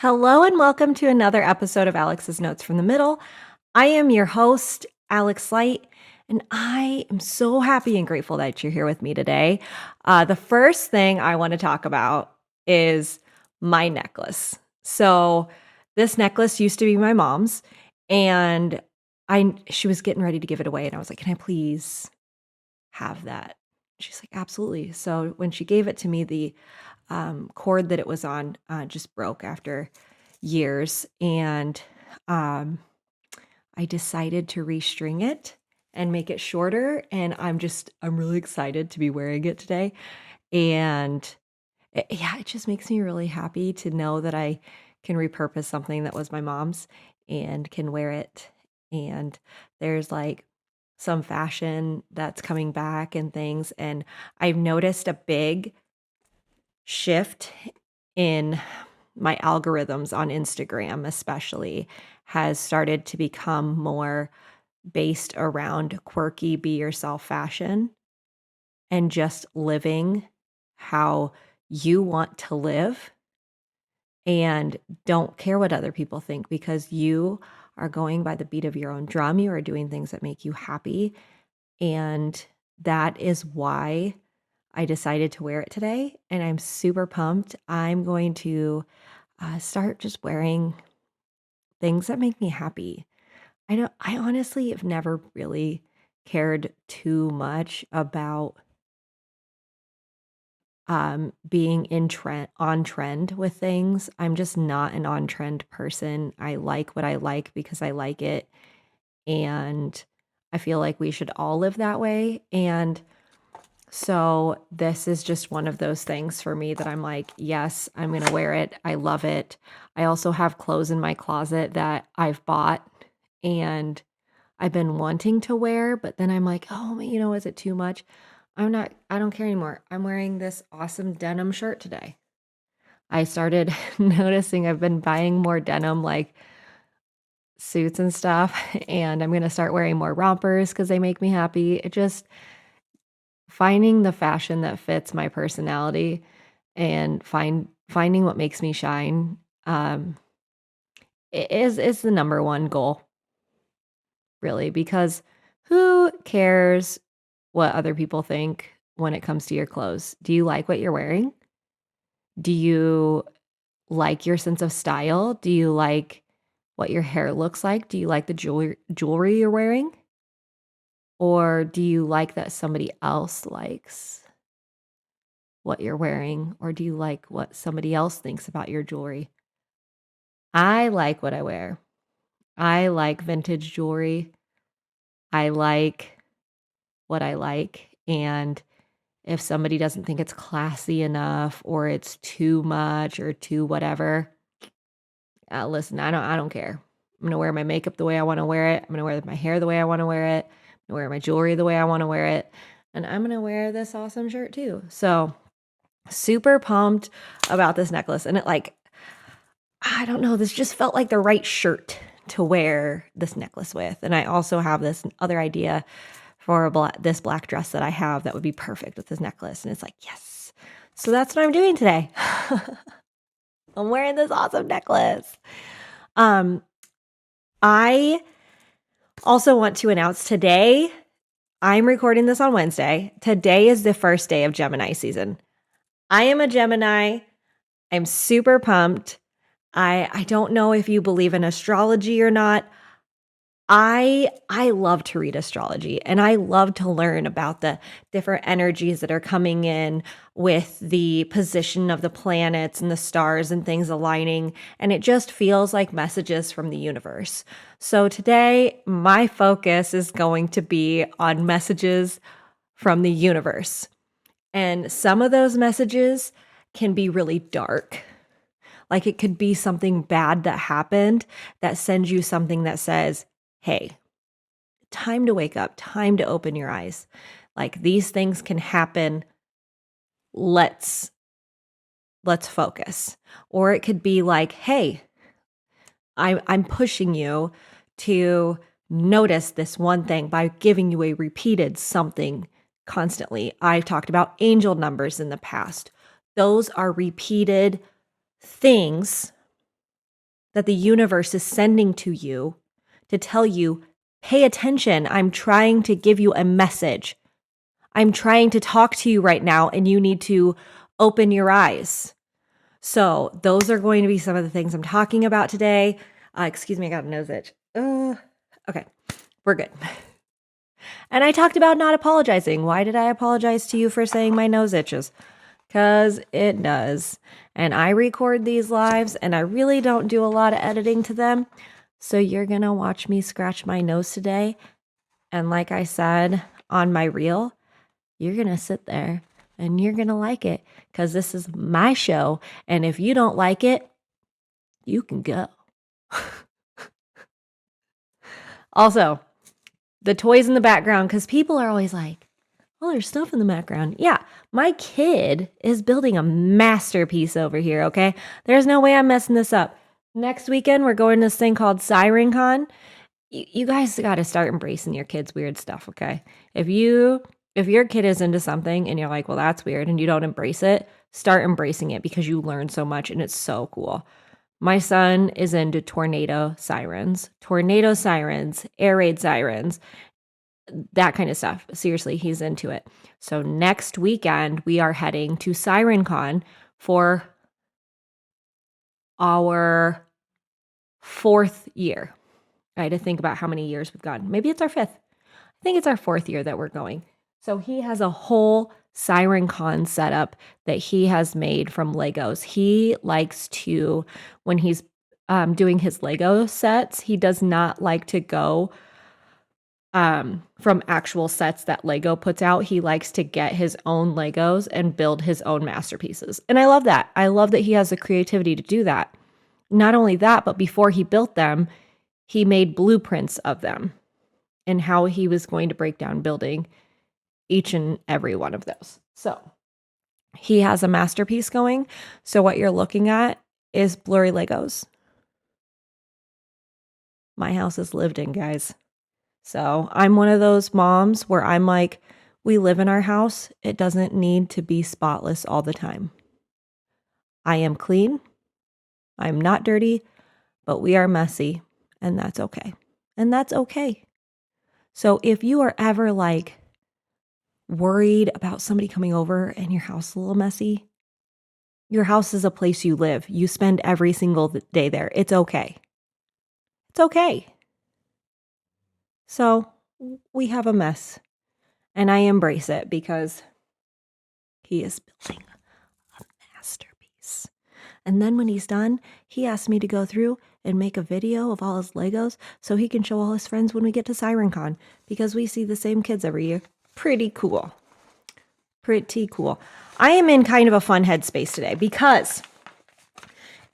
Hello and welcome to another episode of Alex's Notes from the Middle. I am your host, Alex Light, and I am so happy and grateful that you're here with me today. The first thing I want to talk about is my necklace. So, this necklace used to be my mom's, and she was getting ready to give it away, and I was like, "Can I please have that?" She's like, "Absolutely." So, when she gave it to me, the cord that it was on just broke after years. And um, I decided to restring it and make it shorter. And I'm really excited to be wearing it today. And it just makes me really happy to know that I can repurpose something that was my mom's and can wear it. And there's like some fashion that's coming back and things. And I've noticed a big shift in my algorithms on Instagram, especially, has started to become more based around quirky, be yourself fashion and just living how you want to live and don't care what other people think because you are going by the beat of your own drum. You are doing things that make you happy. And that is why I decided to wear it today. And I'm super pumped. I'm going to start just wearing things that make me happy. I honestly have never really cared too much about being on trend with things. I'm just not an on trend person. I like what I like because I like it, and I feel like we should all live that way. And so this is just one of those things for me that I'm like, yes, I'm going to wear it. I love it. I also have clothes in my closet that I've bought and I've been wanting to wear, but then I'm like, oh, is it too much? I don't care anymore. I'm wearing this awesome denim shirt today. I started noticing I've been buying more denim, like suits and stuff, and I'm going to start wearing more rompers because they make me happy. It just, finding the fashion that fits my personality and finding what makes me shine, um, is the number one goal, really, because who cares what other people think when it comes to your clothes? Do you like what you're wearing? Do you like your sense of style? Do you like what your hair looks like? Do you like the jewelry you're wearing? Or do you like that somebody else likes what you're wearing, or do you like what somebody else thinks about your jewelry? I like what I wear. I like vintage jewelry. I like what I like. And if somebody doesn't think it's classy enough or it's too much or too whatever, listen, I don't care. I'm gonna wear my makeup the way I want to wear it. I'm gonna wear my hair the way I want to wear it. I'm gonna wear my jewelry the way I want to wear it. And I'm gonna wear this awesome shirt too. So super pumped about this necklace. And I don't know, this just felt like the right shirt to wear this necklace with. And I also have this other idea for this black dress that I have that would be perfect with this necklace. And it's like, yes. So that's what I'm doing today. I'm wearing this awesome necklace. Um, I also want to announce today, I'm recording this on Wednesday. Today is the first day of Gemini season. I am a Gemini. I'm super pumped. I don't know if you believe in astrology or not. I love to read astrology and I love to learn about the different energies that are coming in with the position of the planets and the stars and things aligning, and it just feels like messages from the universe. So today my focus is going to be on messages from the universe. And some of those messages can be really dark. Like it could be something bad that happened that sends you something that says, hey, time to wake up, time to open your eyes. Like these things can happen. Let's focus. Or it could be like, hey, I'm pushing you to notice this one thing by giving you a repeated something constantly. I've talked about angel numbers in the past. Those are repeated things that the universe is sending to you to tell you, pay attention. I'm trying to give you a message. I'm trying to talk to you right now, and you need to open your eyes. So those are going to be some of the things I'm talking about today. Excuse me, I got a nose itch. Okay, we're good. And I talked about not apologizing. Why did I apologize to you for saying my nose itches? Because it does. And I record these lives, and I really don't do a lot of editing to them. So you're going to watch me scratch my nose today. And like I said on my reel, you're going to sit there and you're going to like it because this is my show. And if you don't like it, you can go. Also, the toys in the background, because people are always like, oh, there's stuff in the background. Yeah, my kid is building a masterpiece over here, okay? There's no way I'm messing this up. Next weekend, we're going to this thing called Siren Con. You guys got to start embracing your kids' weird stuff, okay? If your kid is into something and you're like, well, that's weird, and you don't embrace it, start embracing it because you learn so much and it's so cool. My son is into tornado sirens, air raid sirens, that kind of stuff. Seriously, he's into it. So next weekend, we are heading to Siren Con for our 4th year. I had to think about how many years we've gone. Maybe it's our 5th. I think it's our 4th year that we're going. So he has a whole Siren Con setup that he has made from Legos. He likes to, when he's doing his Lego sets, he does not like to go from actual sets that Lego puts out. He likes to get his own Legos and build his own masterpieces. And I love that. I love that he has the creativity to do that. Not only that, but before he built them, he made blueprints of them and how he was going to break down building each and every one of those. So he has a masterpiece going. So what you're looking at is blurry Legos. My house is lived in, guys. So I'm one of those moms where I'm like, we live in our house. It doesn't need to be spotless all the time. I am clean. I'm not dirty, but we are messy, and that's okay. And that's okay. So if you are ever like worried about somebody coming over and your house is a little messy, your house is a place you live. You spend every single day there. It's okay. It's okay. So we have a mess, and I embrace it because he is building a masterpiece. And then when he's done, he asked me to go through and make a video of all his Legos so he can show all his friends when we get to Siren Con, because we see the same kids every year. Pretty cool. Pretty cool. I am in kind of a fun headspace today because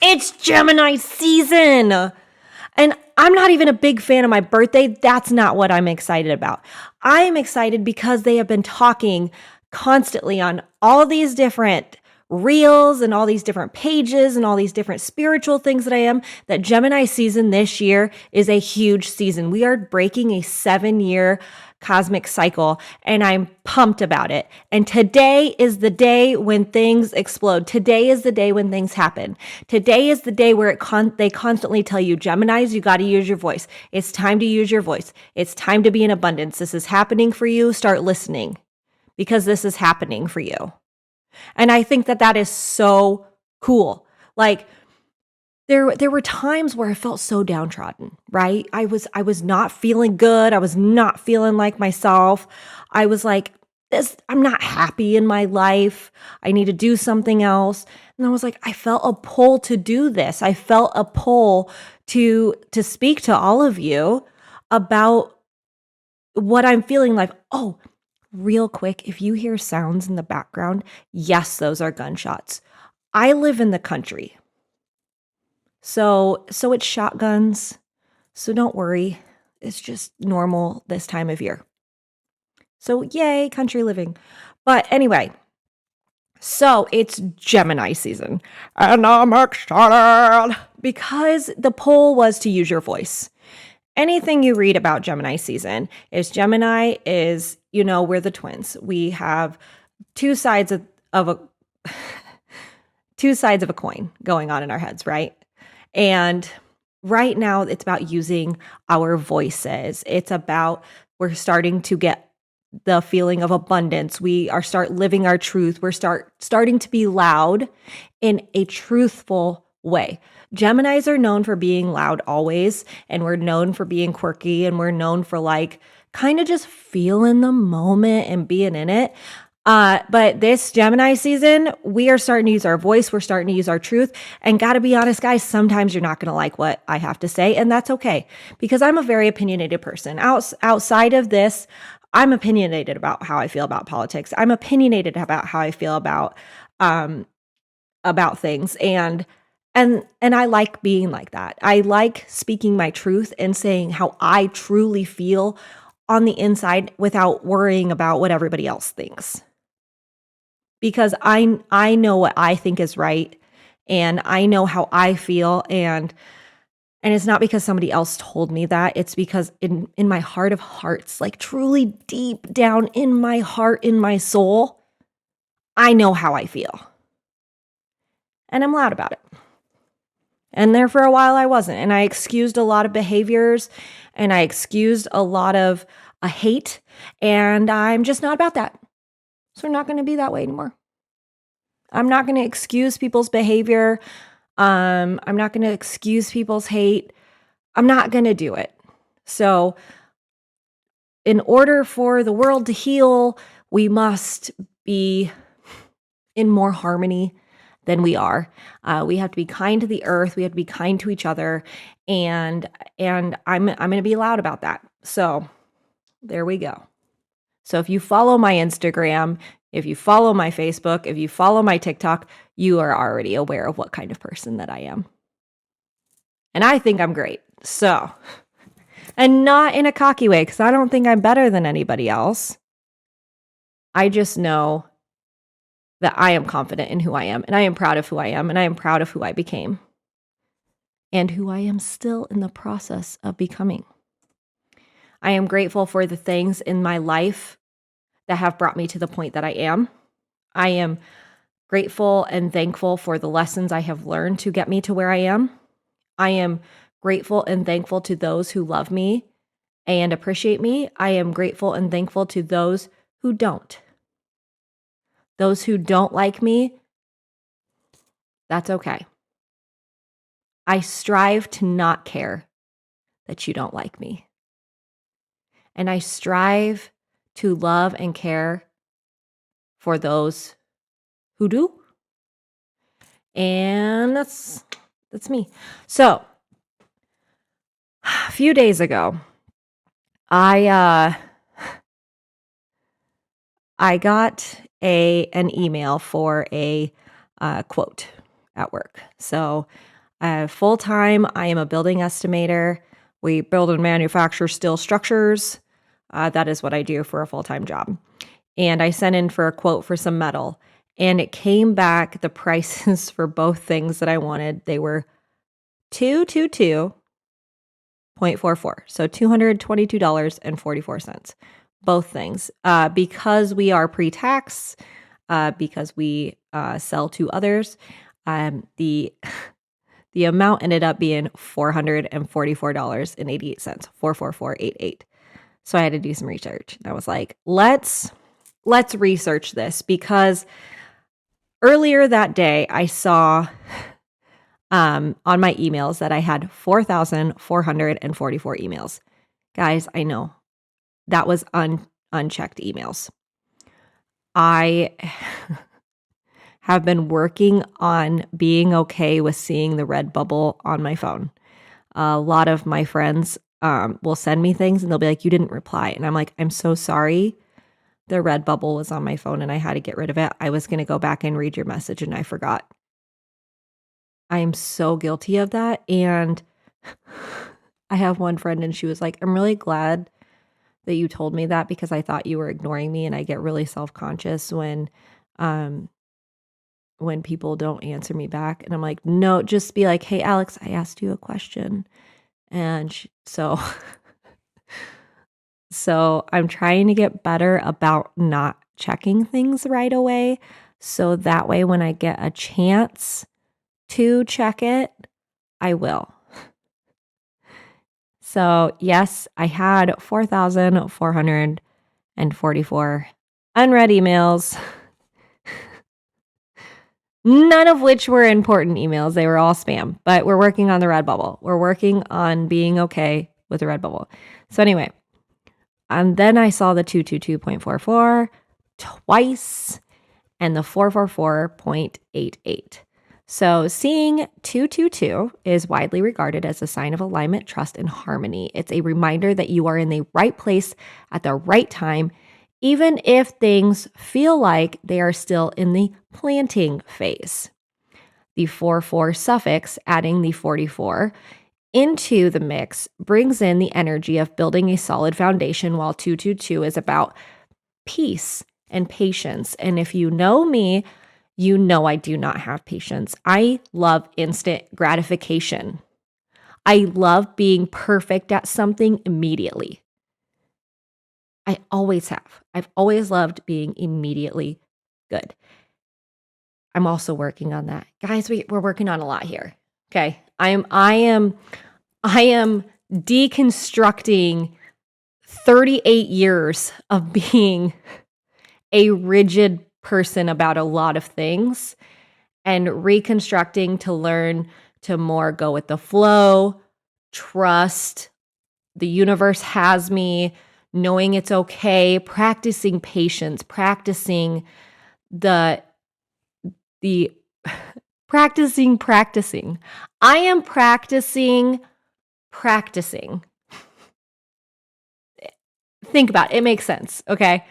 it's Gemini season. And I'm not even a big fan of my birthday. That's not what I'm excited about. I am excited because they have been talking constantly on all these different reels and all these different pages and all these different spiritual things that I am, that Gemini season this year is a huge season. We are breaking a 7-year cosmic cycle, and I'm pumped about it. And today is the day when things explode. Today is the day when things happen. Today is the day where they constantly tell you, Geminis, you got to use your voice. It's time to use your voice. It's time to be in abundance. This is happening for you. Start listening because this is happening for you. And I think that is so cool. Like, there were times where I felt so downtrodden, right? I was not feeling good. I was not feeling like myself. I was like, I'm not happy in my life. I need to do something else. And I was like, I felt a pull to do this. I felt a pull to speak to all of you about what I'm feeling like. Oh, real quick, if you hear sounds in the background, yes, those are gunshots. I live in the country. So it's shotguns. So don't worry. It's just normal this time of year. So yay, country living. But anyway, so it's Gemini season. And I'm excited because the poll was to use your voice. Anything you read about Gemini season is we're the twins. We have two sides of a coin going on in our heads, right? And right now it's about using our voices. It's about we're starting to get the feeling of abundance. We are start living our truth. We're starting to be loud in a truthful way. Geminis are known for being loud always, and we're known for being quirky, and we're known for like kind of just feeling the moment and being in it. But this Gemini season, we are starting to use our voice. We're starting to use our truth. And gotta be honest, guys, sometimes you're not gonna like what I have to say, and that's okay because I'm a very opinionated person. Outside of this, I'm opinionated about how I feel about politics. I'm opinionated about how I feel about things, and I like being like that. I like speaking my truth and saying how I truly feel on the inside without worrying about what everybody else thinks. Because I know what I think is right, and I know how I feel, and it's not because somebody else told me that. It's because in my heart of hearts, like truly deep down in my heart, in my soul, I know how I feel. And I'm loud about it. And there for a while I wasn't. And I excused a lot of behaviors, and I excused a lot of hate, and I'm just not about that. So I'm not going to be that way anymore. I'm not going to excuse people's behavior. I'm not going to excuse people's hate. I'm not going to do it. So in order for the world to heal, we must be in more harmony than we are. We have to be kind to the earth. We have to be kind to each other, and I'm going to be loud about that. So there we go. So if you follow my Instagram, if you follow my Facebook, if you follow my TikTok, you are already aware of what kind of person that I am. And I think I'm great. So, and not in a cocky way, because I don't think I'm better than anybody else. I just know that I am confident in who I am, and I am proud of who I am, and I am proud of who I became, and who I am still in the process of becoming. I am grateful for the things in my life that have brought me to the point that I am. I am grateful and thankful for the lessons I have learned to get me to where I am. I am grateful and thankful to those who love me and appreciate me. I am grateful and thankful to those who don't. Those who don't like me, that's okay. I strive to not care that you don't like me. And I strive to love and care for those who do. And that's me. So, a few days ago, I got an email for a quote at work. So, full time, I am a building estimator. We build and manufacture steel structures. That is what I do for a full time job. And I sent in for a quote for some metal, and it came back. The prices for both things that I wanted, they were $222.44. So $222.44. Both things. Because we are pre-tax, because we sell to others, the amount ended up being $444.88, 44488. So I had to do some research. I was like, let's research this, because earlier that day I saw on my emails that I had 4,444 emails. Guys, I know that was unchecked emails. I have been working on being okay with seeing the red bubble on my phone. A lot of my friends will send me things and they'll be like, you didn't reply. And I'm like, I'm so sorry. The red bubble was on my phone and I had to get rid of it. I was going to go back and read your message and I forgot. I am so guilty of that. And I have one friend and she was like, I'm really glad that you told me that, because I thought you were ignoring me, and I get really self-conscious when people don't answer me back. And I'm like, no, just be like, hey, Alex, I asked you a question. And so I'm trying to get better about not checking things right away. So that way, when I get a chance to check it, I will. So, yes, I had 4,444 unread emails, none of which were important emails. They were all spam, but we're working on the red bubble. We're working on being okay with the red bubble. So, anyway, and then I saw the 222.44 twice and the 444.88. So seeing 222 is widely regarded as a sign of alignment, trust, and harmony. It's a reminder that you are in the right place at the right time, even if things feel like they are still in the planting phase. The 44 suffix, adding the 44 into the mix, brings in the energy of building a solid foundation, while 222 is about peace and patience. And if you know me, you know I do not have patience. I love instant gratification. I love being perfect at something immediately. I always have. I've always loved being immediately good. I'm also working on that. Guys, we're working on a lot here. Okay. I am deconstructing 38 years of being a rigid person about a lot of things and reconstructing to learn to more go with the flow, trust the universe has me, knowing it's okay, practicing patience, practicing the practicing. I am practicing. Think about it. It makes sense, okay?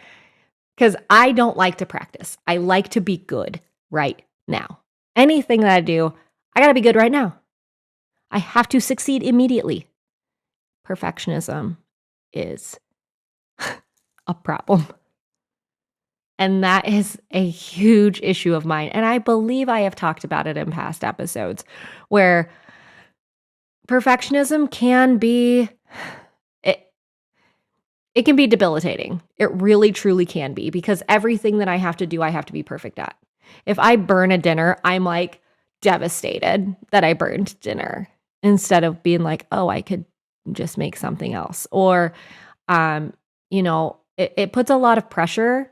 Because I don't like to practice. I like to be good right now. Anything that I do, I got to be good right now. I have to succeed immediately. Perfectionism is a problem. And that is a huge issue of mine. And I believe I have talked about it in past episodes where perfectionism can be, it can be debilitating. It really, truly can be, because everything that I have to do, I have to be perfect at. If I burn a dinner, I'm like devastated that I burned dinner instead of being like, oh, I could just make something else. Or, it puts a lot of pressure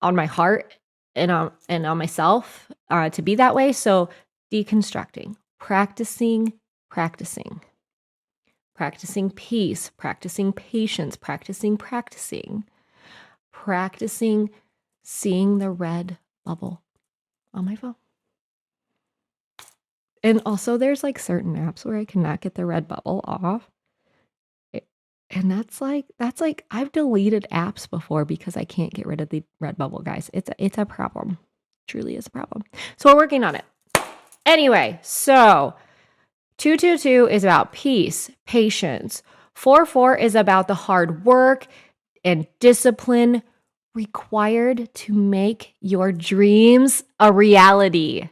on my heart and on myself to be that way. So deconstructing, practicing peace, practicing patience, practicing seeing the red bubble on my phone. And also there's like certain apps where I cannot get the red bubble off. And that's like I've deleted apps before because I can't get rid of the red bubble, guys. It's a problem. Truly is a problem. So we're working on it. Anyway, so 222 is about peace, patience. 44 is about the hard work and discipline required to make your dreams a reality.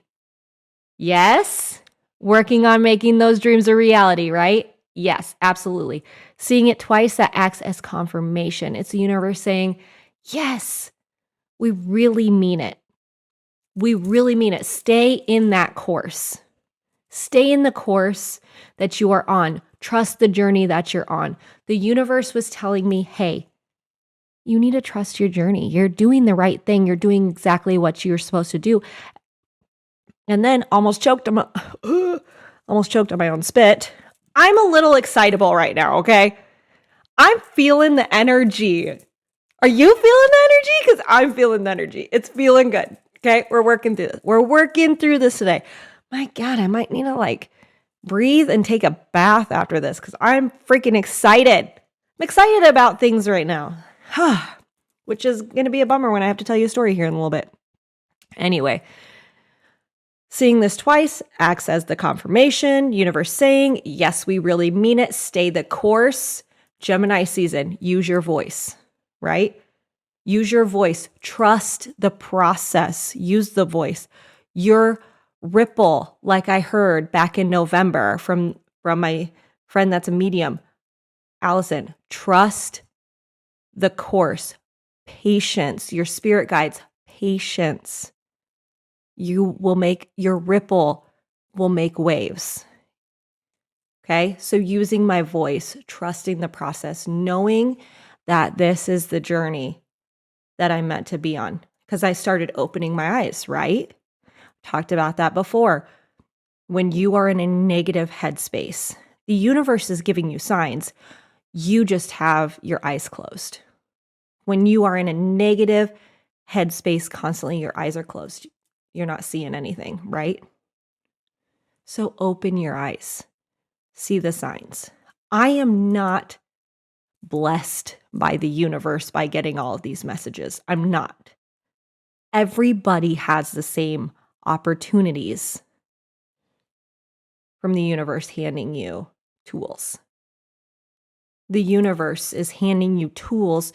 Yes, working on making those dreams a reality, right? Yes, absolutely. Seeing it twice, that acts as confirmation. It's the universe saying, yes, we really mean it. We really mean it. Stay in that course. Stay in the course that you are on. Trust the journey that you're on. The universe was telling me, hey, you need to trust your journey. You're doing the right thing. You're doing exactly what you're supposed to do. And then almost choked on my own spit. I'm a little excitable right now, okay? I'm feeling the energy. Are you feeling the energy? Because I'm feeling the energy. It's feeling good, okay? We're working through this. We're working through this today. My God, I might need to breathe and take a bath after this because I'm freaking excited. I'm excited about things right now, which is going to be a bummer when I have to tell you a story here in a little bit. Anyway, seeing this twice acts as the confirmation, universe saying, yes, we really mean it. Stay the course. Gemini season, use your voice, right? Use your voice. Trust the process. Use the voice. Your ripple, like I heard back in November from my friend that's a medium, Allison, trust the course. Patience. Your spirit guides, patience. Your ripple will make waves. Okay. So using my voice, trusting the process, knowing that this is the journey that I'm meant to be on, because I started opening my eyes, right? Talked about that before. When you are in a negative headspace, the universe is giving you signs. You just have your eyes closed. When you are in a negative headspace constantly, your eyes are closed. You're not seeing anything, right? So open your eyes. See the signs. I am not blessed by the universe by getting all of these messages. I'm not. Everybody has the same opportunities from the universe handing you tools. The universe is handing you tools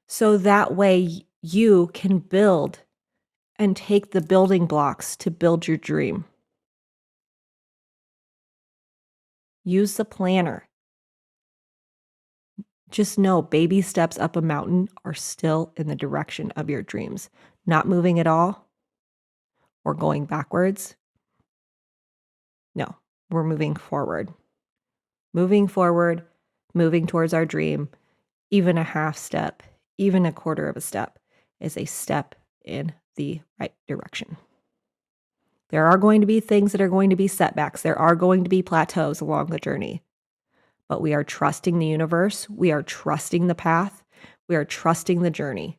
so that way you can build and take the building blocks to build your dream. Use the planner. Just know baby steps up a mountain are still in the direction of your dreams. Not moving at all or going backwards. No, we're moving forward. Moving forward, moving towards our dream, even a half step, even a quarter of a step is a step in the right direction. There are going to be things that are going to be setbacks. There are going to be plateaus along the journey. But we are trusting the universe. We are trusting the path. We are trusting the journey.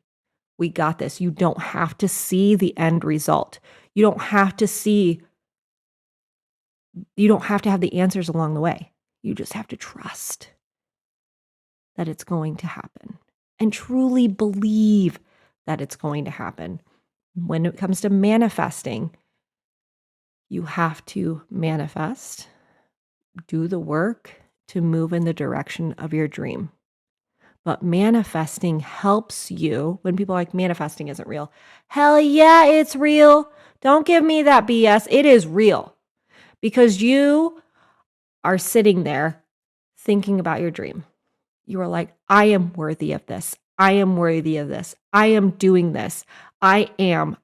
We got this. You don't have to see the end result. You don't have to have the answers along the way. You just have to trust that it's going to happen and truly believe that it's going to happen. When it comes to manifesting, you have to manifest, do the work to move in the direction of your dream. But manifesting helps you when people are like, manifesting isn't real. Hell yeah, it's real. Don't give me that BS. It is real because you are sitting there thinking about your dream. You are like, I am worthy of this. I am worthy of this. I am doing this. I am.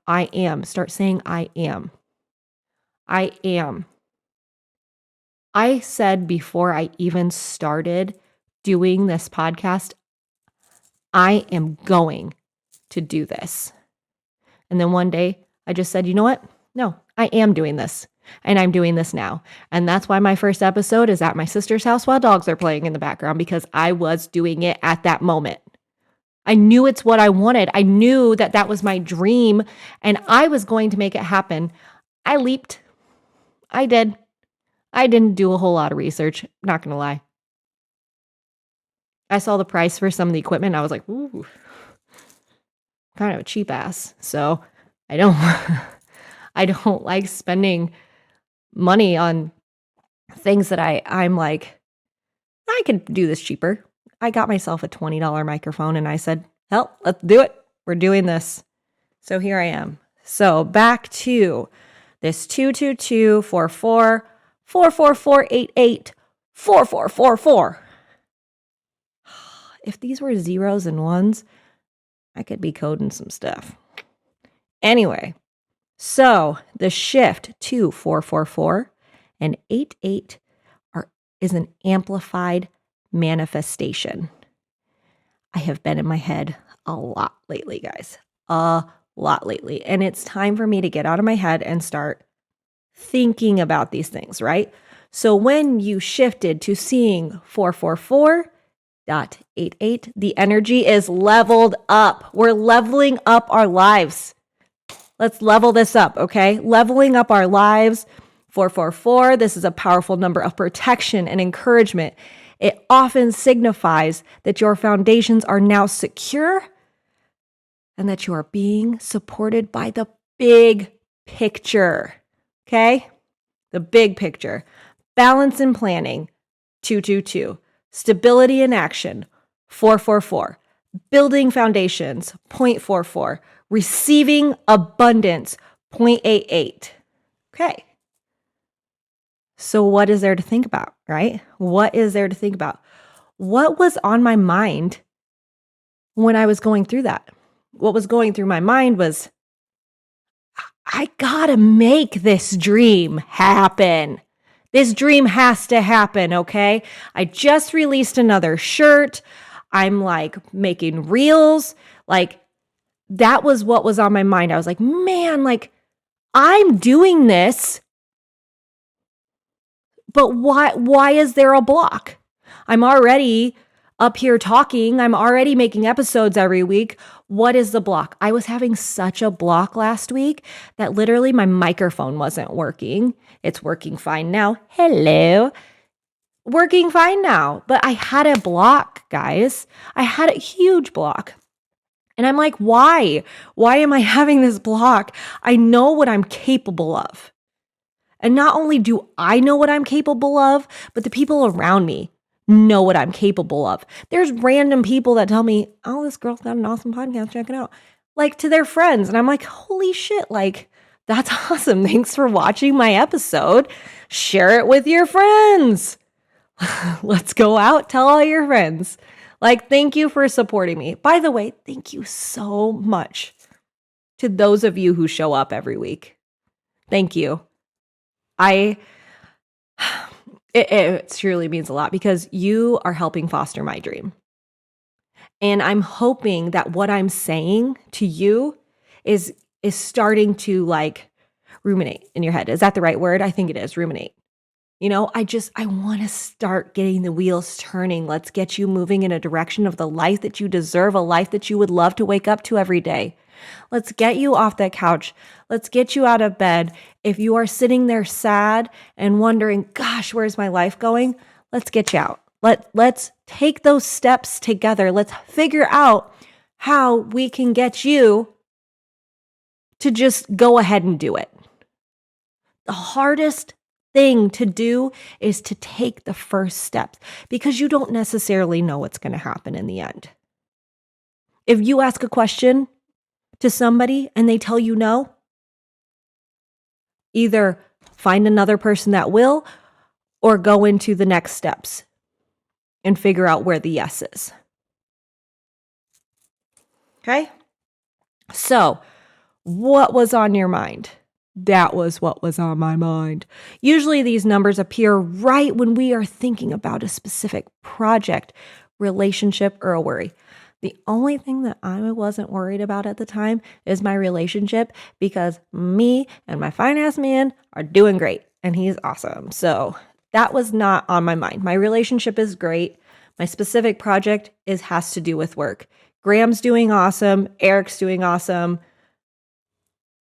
Start saying, I am. I am. I said before I even started doing this podcast, I am going to do this. And then one day I just said, you know what? No, I am doing this. And I'm doing this now. And that's why my first episode is at my sister's house while dogs are playing in the background, because I was doing it at that moment. I knew it's what I wanted. I knew that that was my dream and I was going to make it happen. I leaped. I did. I didn't do a whole lot of research. Not going to lie. I saw the price for some of the equipment. And I was like, ooh, kind of a cheap ass. So I don't like spending money on things that I'm like, I could do this cheaper. I got myself a $20 microphone and I said, hell, let's do it. We're doing this. So here I am. So back to this 22244 44488 4444. If these were zeros and ones, I could be coding some stuff. Anyway, so the shift to 444 and 88 is an amplified manifestation. I have been in my head a lot lately, guys. A lot lately. And it's time for me to get out of my head and start thinking about these things, right? So when you shifted to seeing 444.88, the energy is leveled up. We're leveling up our lives. Let's level this up, okay? Leveling up our lives. 444, this is a powerful number of protection and encouragement. It often signifies that your foundations are now secure and that you are being supported by the big picture, okay? The big picture. Balance and planning, 222. Stability and action, 444. Building foundations, 0.44. Receiving abundance, 0.88. Okay. So what is there to think about, right? What is there to think about? What was on my mind when I was going through that? What was going through my mind was, I gotta make this dream happen. This dream has to happen, okay? I just released another shirt. I'm like making reels. Like that was what was on my mind. I was like, man, like I'm doing this, but why is there a block? I'm already up here talking. I'm already making episodes every week. What is the block? I was having such a block last week that literally my microphone wasn't working. It's working fine now. Hello. Working fine now. But I had a block, guys. I had a huge block. And I'm like, why? Why am I having this block? I know what I'm capable of. And not only do I know what I'm capable of, but the people around me know what I'm capable of. There's random people that tell me, oh, this girl's got an awesome podcast, check it out. Like to their friends. And I'm like, holy shit, like that's awesome. Thanks for watching my episode. Share it with your friends. Let's go out, tell all your friends. Like, thank you for supporting me. By the way, thank you so much to those of you who show up every week. Thank you. It truly means a lot because you are helping foster my dream. And I'm hoping that what I'm saying to you is starting to like ruminate in your head. Is that the right word? I think it is, ruminate. You know, I want to start getting the wheels turning. Let's get you moving in a direction of the life that you deserve, a life that you would love to wake up to every day. Let's get you off that couch. Let's get you out of bed. If you are sitting there sad and wondering, gosh, where's my life going? Let's get you out. Let's take those steps together. Let's figure out how we can get you to just go ahead and do it. The hardest thing to do is to take the first steps because you don't necessarily know what's going to happen in the end. If you ask a question to somebody and they tell you no, either find another person that will or go into the next steps and figure out where the yes is. Okay? So, what was on your mind? That was what was on my mind. Usually these numbers appear right when we are thinking about a specific project, relationship, or a worry. The only thing that I wasn't worried about at the time is my relationship because me and my finance man are doing great and he's awesome. So that was not on my mind. My relationship is great. My specific project has to do with work. Graham's doing awesome. Eric's doing awesome.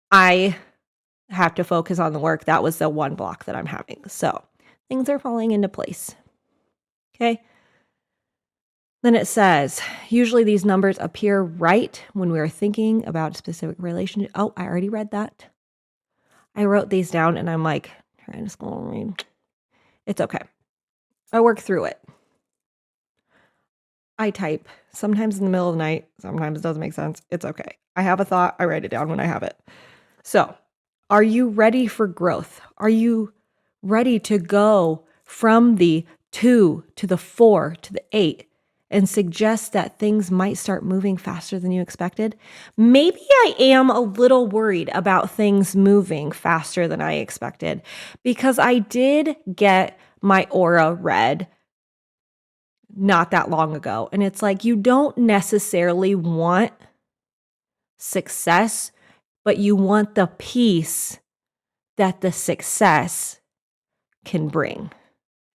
I have to focus on the work. That was the one block that I'm having. So things are falling into place. Okay. Then it says, usually these numbers appear right when we are thinking about a specific relationship. Oh, I already read that. I wrote these down and I'm like, trying to scroll and read. It's okay. I work through it. I type sometimes in the middle of the night. Sometimes it doesn't make sense. It's okay. I have a thought. I write it down when I have it. So, are you ready for growth? Are you ready to go from the 2 to the 4 to the 8 and suggest that things might start moving faster than you expected? Maybe I am a little worried about things moving faster than I expected because I did get my aura read not that long ago. And it's like, you don't necessarily want success, but you want the peace that the success can bring.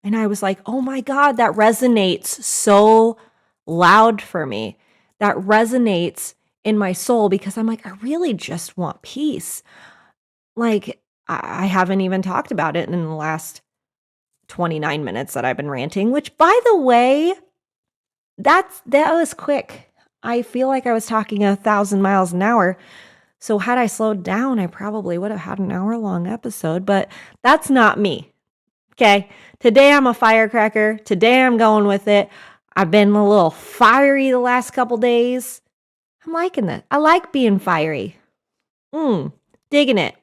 And I was like, oh my God, that resonates so loud for me. That resonates in my soul because I'm like, I really just want peace. Like, I haven't even talked about it in the last 29 minutes that I've been ranting, which by the way, that was quick. I feel like I was talking 1,000 miles an hour. So had I slowed down, I probably would have had an hour-long episode, but that's not me. Okay? Today I'm a firecracker. Today I'm going with it. I've been a little fiery the last couple days. I'm liking that. I like being fiery. Digging it.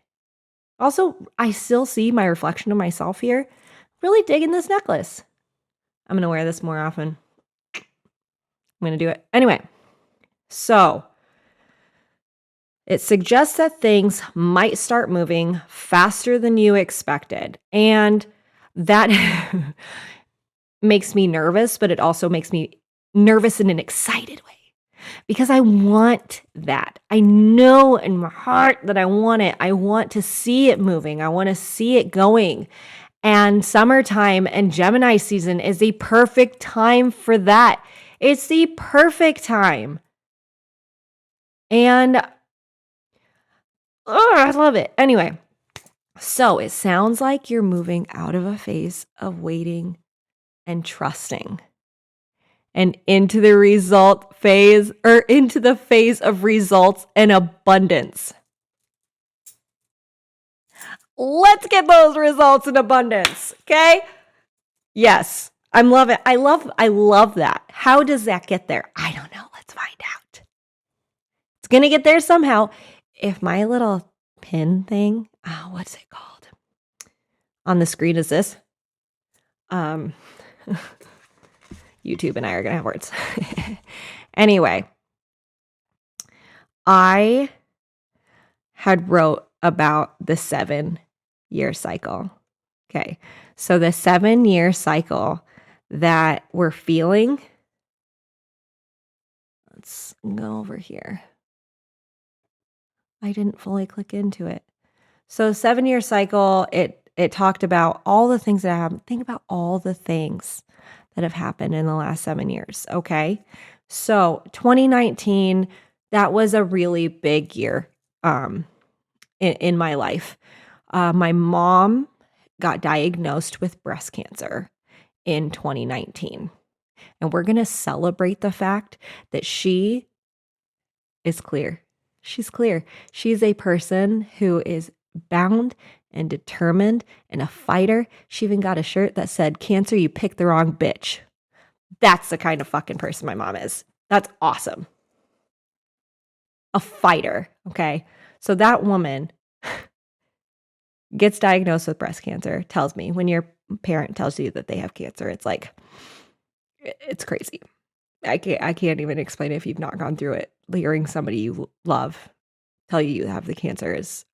Also, I still see my reflection of myself here. Really digging this necklace. I'm going to wear this more often. I'm going to do it. Anyway, so it suggests that things might start moving faster than you expected. And that makes me nervous, but it also makes me nervous in an excited way because I want that. I know in my heart that I want it. I want to see it moving. I want to see it going. And summertime and Gemini season is the perfect time for that. It's the perfect time. And I love it. Anyway, so it sounds like you're moving out of a phase of waiting and trusting and into the result phase or into the phase of results and abundance. Let's get those results in abundance. Okay. Yes. I'm loving it. I love that. How does that get there? I don't know. Let's find out. It's going to get there somehow. If my little pin thing, what's it called? On the screen is this. YouTube and I are going to have words. Anyway, I had wrote about the 7-year cycle. Okay. So the 7-year cycle that we're feeling, let's go over here. I didn't fully click into it. So 7-year cycle, it talked about all the things that happened. Think about all the things that have happened in the last 7 years. Okay. So 2019, that was a really big year in my life. My mom got diagnosed with breast cancer in 2019. And we're going to celebrate the fact that she is clear. She's clear. She's a person who is bound and determined and a fighter. She even got a shirt that said, "Cancer, you picked the wrong bitch." That's the kind of fucking person my mom is. That's awesome. A fighter. Okay. So that woman gets diagnosed with breast cancer, tells me when your parent tells you that they have cancer, it's like, it's crazy. I can't even explain it if you've not gone through it. Hearing somebody you love tell you have the cancer is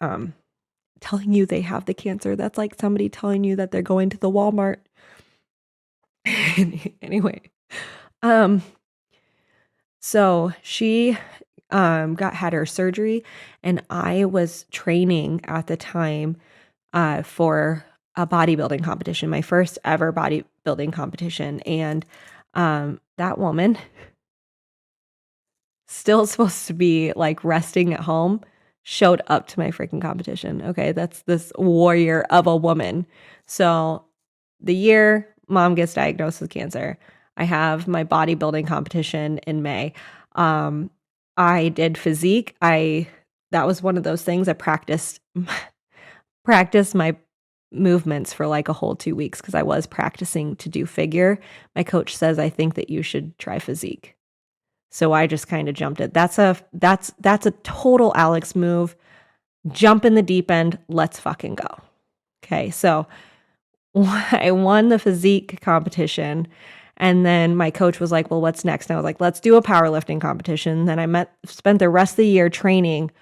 telling you they have the cancer. That's like somebody telling you that they're going to the Walmart. Anyway, so she had her surgery, and I was training at the time for a bodybuilding competition, my first ever bodybuilding competition. And that woman, still supposed to be like resting at home, showed up to my freaking competition. Okay, that's this warrior of a woman. So the year mom gets diagnosed with cancer, I have my bodybuilding competition in May. I did physique. That was one of those things I practiced my movements for like a whole 2 weeks because I was practicing to do figure. My coach says, "I think that you should try physique." So I just kind of jumped it. That's a total Alex move. Jump in the deep end. Let's fucking go. Okay. So I won the physique competition. And then my coach was like, "Well, what's next?" And I was like, "Let's do a powerlifting competition." Then I spent the rest of the year training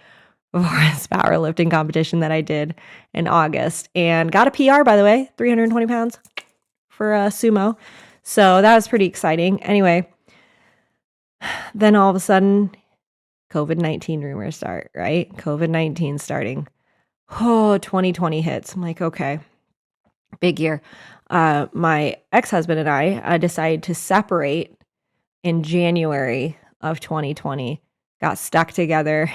for this powerlifting competition that I did in August and got a PR, by the way, 320 pounds for a sumo. So that was pretty exciting. Anyway, then all of a sudden, COVID-19 rumors start, right? COVID-19 starting. 2020 hits. I'm like, okay, big year. My ex-husband and I decided to separate in January of 2020, got stuck together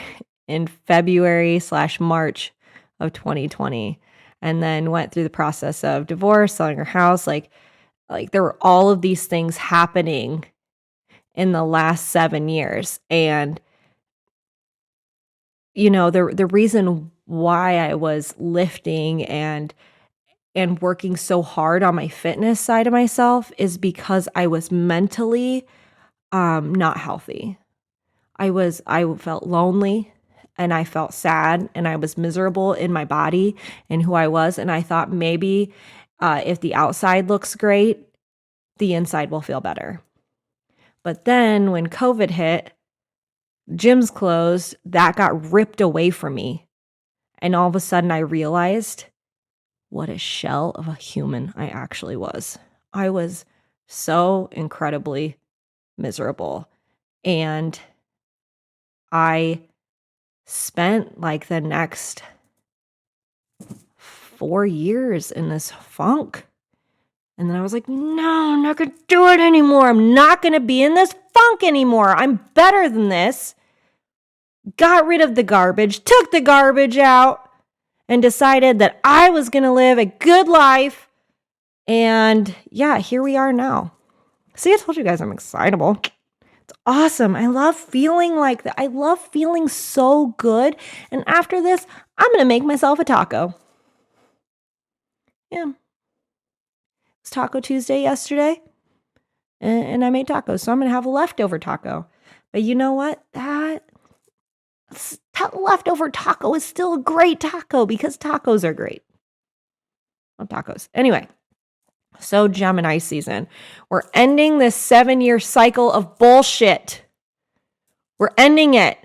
in February/March of 2020, and then went through the process of divorce, selling our house. Like there were all of these things happening in the last 7 years. And, you know, the reason why I was lifting and working so hard on my fitness side of myself is because I was mentally not healthy. I felt lonely and I felt sad and I was miserable in my body and who I was. And I thought maybe if the outside looks great, the inside will feel better. But then when COVID hit, gyms closed, that got ripped away from me. And all of a sudden I realized, what a shell of a human I actually was. I was so incredibly miserable. And I spent like the next 4 years in this funk. And then I was like, no, I'm not going to do it anymore. I'm not going to be in this funk anymore. I'm better than this. Got rid of the garbage, took the garbage out, and decided that I was going to live a good life. And yeah, here we are now. See, I told you guys I'm excitable. It's awesome. I love feeling like that. I love feeling so good. And after this, I'm going to make myself a taco. Yeah. It was Taco Tuesday yesterday, and I made tacos. So I'm going to have a leftover taco. But you know what? That leftover taco is still a great taco because tacos are great. Love tacos. Anyway, so Gemini season. We're ending this 7-year cycle of bullshit. We're ending it.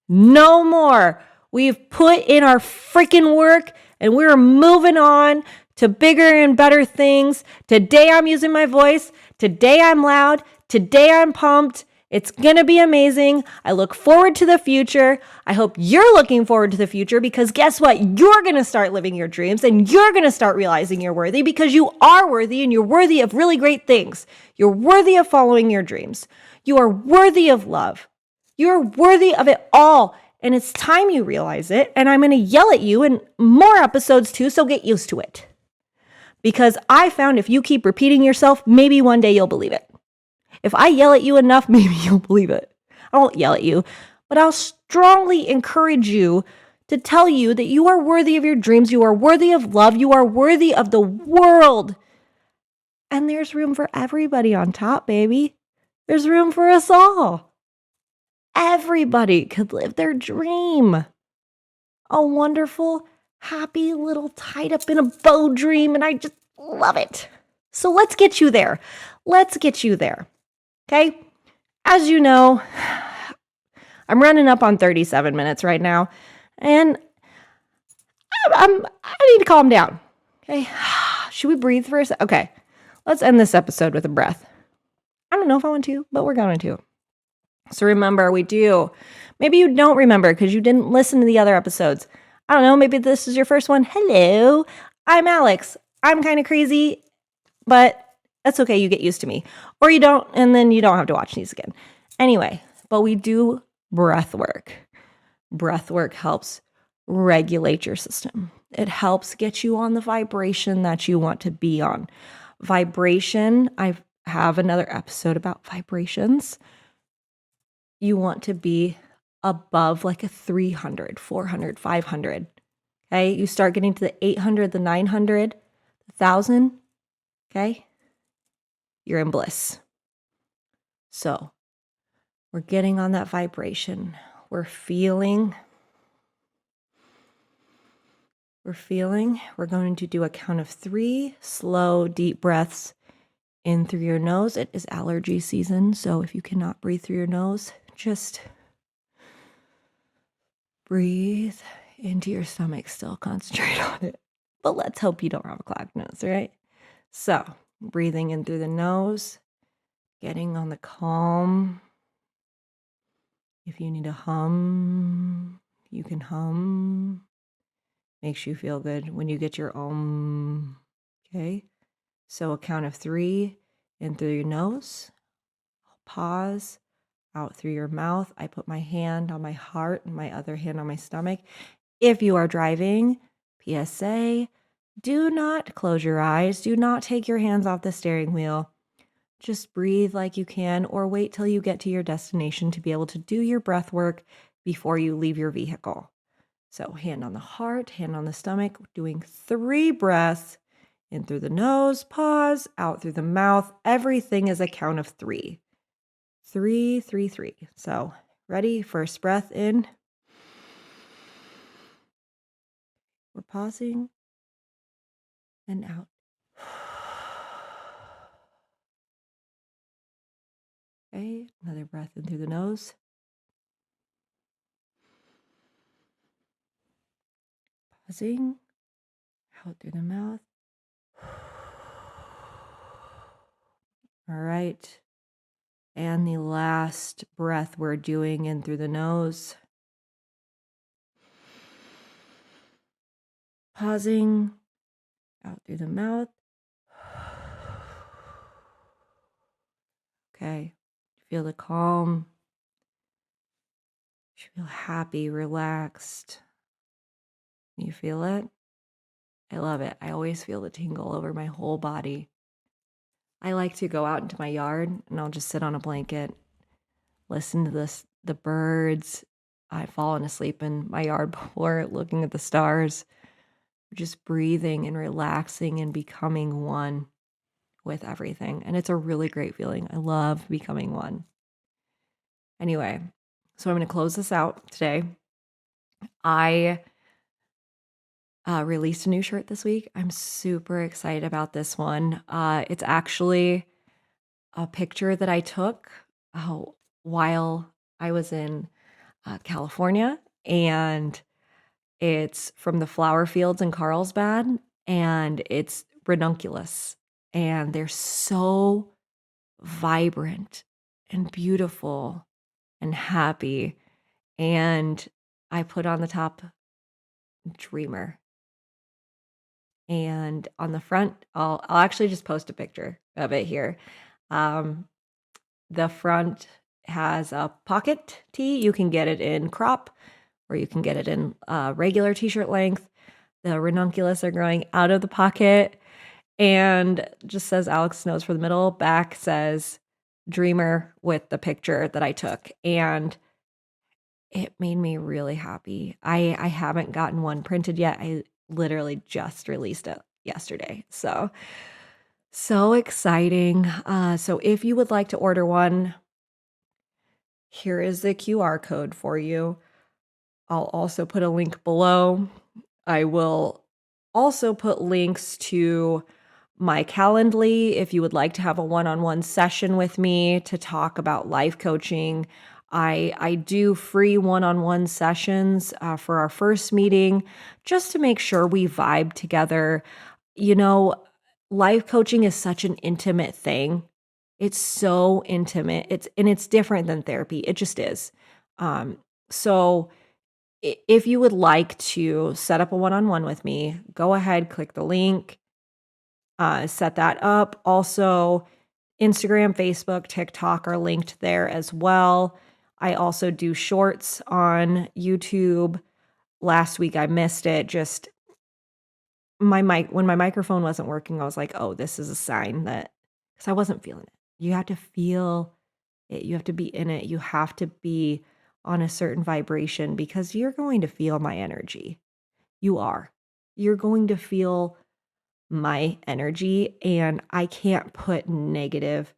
No more. We've put in our freaking work and we're moving on to bigger and better things. Today I'm using my voice. Today I'm loud. Today I'm pumped. It's going to be amazing. I look forward to the future. I hope you're looking forward to the future because guess what? You're going to start living your dreams and you're going to start realizing you're worthy because you are worthy and you're worthy of really great things. You're worthy of following your dreams. You are worthy of love. You're worthy of it all. And it's time you realize it. And I'm going to yell at you in more episodes too, so get used to it. Because I found if you keep repeating yourself, maybe one day you'll believe it. If I yell at you enough, maybe you'll believe it. I won't yell at you, but I'll strongly encourage you to tell you that you are worthy of your dreams. You are worthy of love. You are worthy of the world. And there's room for everybody on top, baby. There's room for us all. Everybody could live their dream. A wonderful, happy little tied up in a bow dream, and I just love it. So let's get you there. Let's get you there. Okay? As you know, I'm running up on 37 minutes right now, and I need to calm down. Okay? Should we breathe for a second? Okay. Let's end this episode with a breath. I don't know if I want to, but we're going to. So remember, maybe you don't remember because you didn't listen to the other episodes. I don't know, maybe this is your first one. Hello, I'm Alex. I'm kind of crazy, but that's okay. You get used to me. Or you don't, and then you don't have to watch these again. Anyway, but we do breath work. Breath work helps regulate your system. It helps get you on the vibration that you want to be on. Vibration, I have another episode about vibrations. You want to be above like a 300, 400, 500. Okay. You start getting to the 800, the 900, the 1,000. Okay. You're in bliss. So we're getting on that vibration. We're feeling. We're going to do a count of 3 slow, deep breaths in through your nose. It is allergy season. So if you cannot breathe through your nose, just breathe into your stomach, still concentrate on it. But let's hope you don't have a clogged nose, right? So, breathing in through the nose, getting on the calm. If you need to hum, you can hum. Makes you feel good when you get your okay? So, a count of 3 in through your nose. Pause. Out through your mouth. I put my hand on my heart and my other hand on my stomach. If you are driving, PSA, do not close your eyes. Do not take your hands off the steering wheel. Just breathe like you can or wait till you get to your destination to be able to do your breath work before you leave your vehicle. So hand on the heart, hand on the stomach, doing 3 breaths in through the nose, pause, out through the mouth. Everything is a count of 3. 3, 3, 3. So ready? First breath in. We're pausing and out. Okay, another breath in through the nose. Pausing, Out through the mouth. All right. And the last breath we're doing in through the nose. Pausing. Out through the mouth. Okay. Feel the calm. You feel happy, relaxed. You feel it? I love it. I always feel the tingle over my whole body. I like to go out into my yard and I'll just sit on a blanket, listen to the birds. I've fallen asleep in my yard before looking at the stars, just breathing and relaxing and becoming one with everything. And it's a really great feeling. I love becoming one. Anyway, so I'm going to close this out today. I released a new shirt this week. I'm super excited about this one. It's actually a picture that I took while I was in California, and it's from the flower fields in Carlsbad, and it's ranunculus, and they're so vibrant and beautiful and happy. And I put on the top dreamer. And on the front, I'll actually just post a picture of it here. The front has a pocket tee. You can get it in crop, or you can get it in regular t-shirt length. The ranunculus are growing out of the pocket, and just says Alex Snows for the middle. Back says Dreamer with the picture that I took, and it made me really happy. I haven't gotten one printed yet. I literally just released it yesterday. So exciting. So if you would like to order one, here is the QR code for you. I'll also put a link below. I will also put links to my Calendly if you would like to have a one-on-one session with me to talk about life coaching. I do free one-on-one sessions for our first meeting just to make sure we vibe together. You know, life coaching is such an intimate thing. It's so intimate. It's different than therapy. It just is. So if you would like to set up a one-on-one with me, go ahead, click the link, set that up. Also, Instagram, Facebook, TikTok are linked there as well. I also do shorts on YouTube. Last week I missed it. Just when my microphone wasn't working, I was like, oh, this is a sign that, because I wasn't feeling it. You have to feel it. You have to be in it. You have to be on a certain vibration, because you're going to feel my energy. You are. You're going to feel my energy, and I can't put negative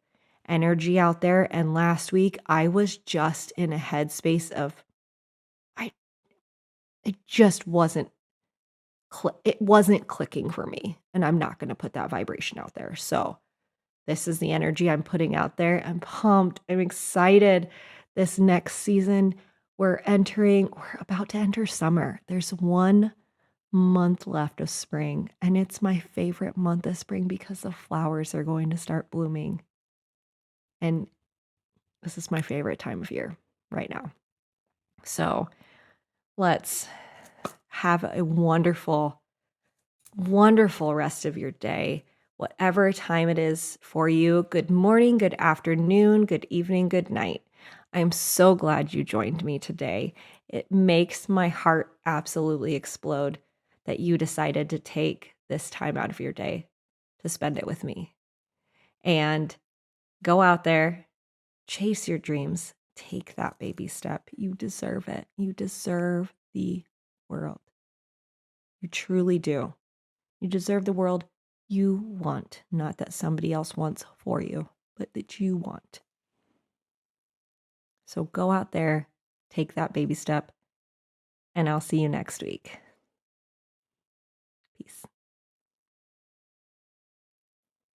energy out there. And last week I was just in a headspace of I it just wasn't it wasn't clicking for me, and I'm not going to put that vibration out there. So this is the energy I'm putting out there. I'm pumped. I'm excited. This next season, we're about to enter summer. There's 1 month left of spring, and it's my favorite month of spring because the flowers are going to start blooming. And this is my favorite time of year right now. So let's have a wonderful, wonderful rest of your day, whatever time it is for you. Good morning, good afternoon, good evening, good night. I'm so glad you joined me today. It makes my heart absolutely explode that you decided to take this time out of your day to spend it with me. And go out there, chase your dreams, take that baby step. You deserve it. You deserve the world. You truly do. You deserve the world you want, not that somebody else wants for you, but that you want. So go out there, take that baby step, and I'll see you next week. Peace.